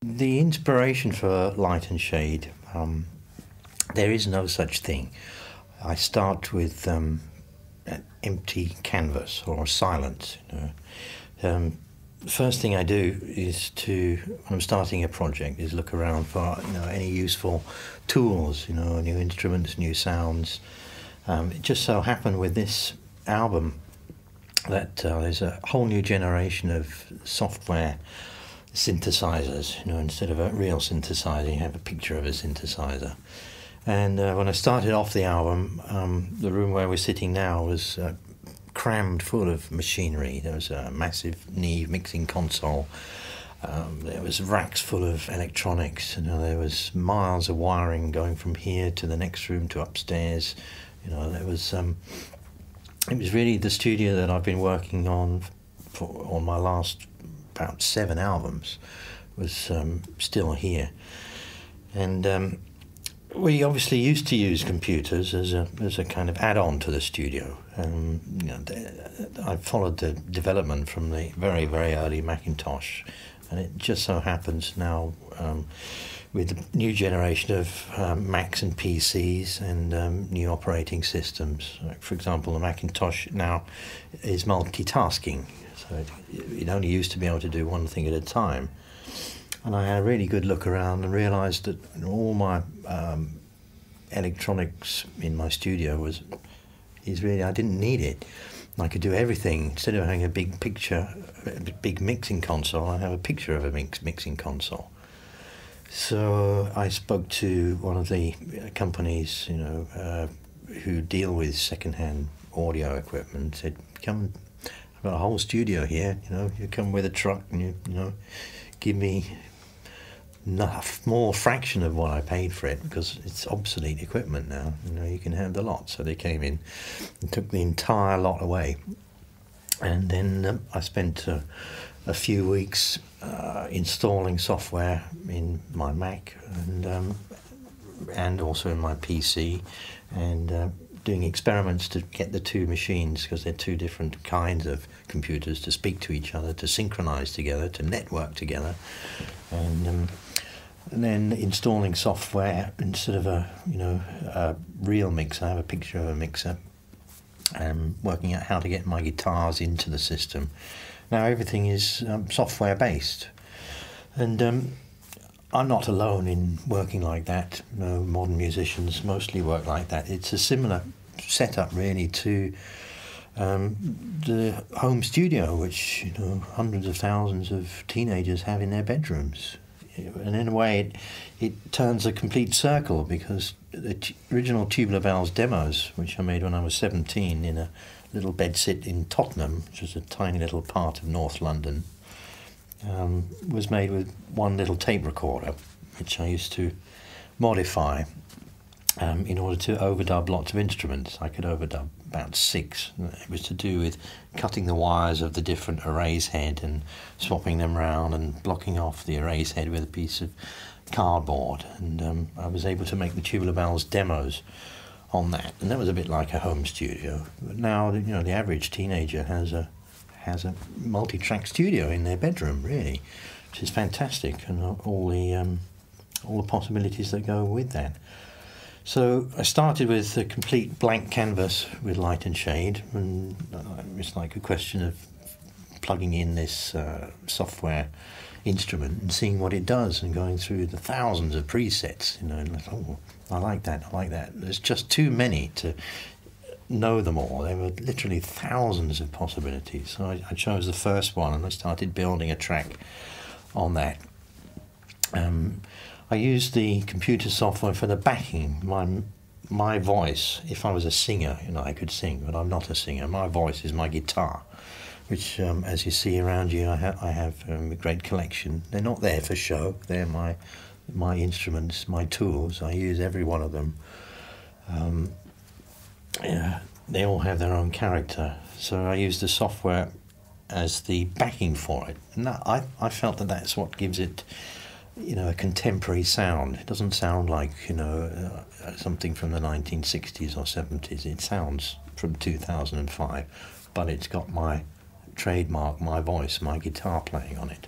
The inspiration for light and shade, there is no such thing. I start with an empty canvas or silence. The first thing I do is when I'm starting a project, is look around for any useful tools, new instruments, new sounds. It just so happened with this album that there's a whole new generation of software synthesizers. Instead of a real synthesizer, you have a picture of a synthesizer. And when I started off the album, the room where we're sitting now was crammed full of machinery. There was a massive Neve mixing console. There was racks full of electronics. There was miles of wiring going from here to the next room to upstairs. It was really the studio that I've been working on on my last about 7 albums was still here. And we obviously used to use computers as a kind of add-on to the studio. I followed the development from the very, very early Macintosh, and it just so happens now with the new generation of Macs and PCs and new operating systems. Like, for example, the Macintosh now is multitasking, so it only used to be able to do one thing at a time. And I had a really good look around and realised that all my electronics in my studio I didn't need it. I could do everything. Instead of having a big mixing console, I have a picture of a mixing console. So I spoke to one of the companies, who deal with second-hand audio equipment. Said, "Come, I've got a whole studio here. You come with a truck and you give me a small fraction of what I paid for it, because it's obsolete equipment now. You can have the lot." So they came in and took the entire lot away. And then I spent a few weeks installing software in my Mac and also in my PC, and doing experiments to get the two machines, because they're two different kinds of computers, to speak to each other, to synchronize together, to network together. And then installing software instead of a real mixer. I have a picture of a mixer, and working out how to get my guitars into the system. Now everything is software based, and I'm not alone in working like that. Modern musicians mostly work like that. It's a similar setup really to the home studio, which hundreds of thousands of teenagers have in their bedrooms. And in a way it turns a complete circle, because the original Tubular Bells demos, which I made when I was 17 in a little bedsit in Tottenham, which was a tiny little part of North London, was made with one little tape recorder, which I used to modify in order to overdub lots of instruments. I could overdub about 6. It was to do with cutting the wires of the different erase head and swapping them around and blocking off the erase head with a piece of cardboard. And I was able to make the Tubular Bells demos on that, and that was a bit like a home studio. But now the average teenager has a multi-track studio in their bedroom, really, which is fantastic, and all the possibilities that go with that. So I started with a complete blank canvas with light and shade, and it's like a question of plugging in this software instrument and seeing what it does, and going through the thousands of presets, and like, oh, I like that. There's just too many to know them all. There were literally thousands of possibilities. So I chose the first one, and I started building a track on that. I used the computer software for the backing. My voice, if I was a singer, I could sing, but I'm not a singer. My voice is my guitar, which, as you see around you, I have a great collection. They're not there for show. They're my instruments, my tools. I use every one of them. They all have their own character. So I use the software as the backing for it. And I felt that that's what gives it a contemporary sound. It doesn't sound like something from the 1960s or 70s. It sounds from 2005, but it's got my trademark, my voice, my guitar playing on it.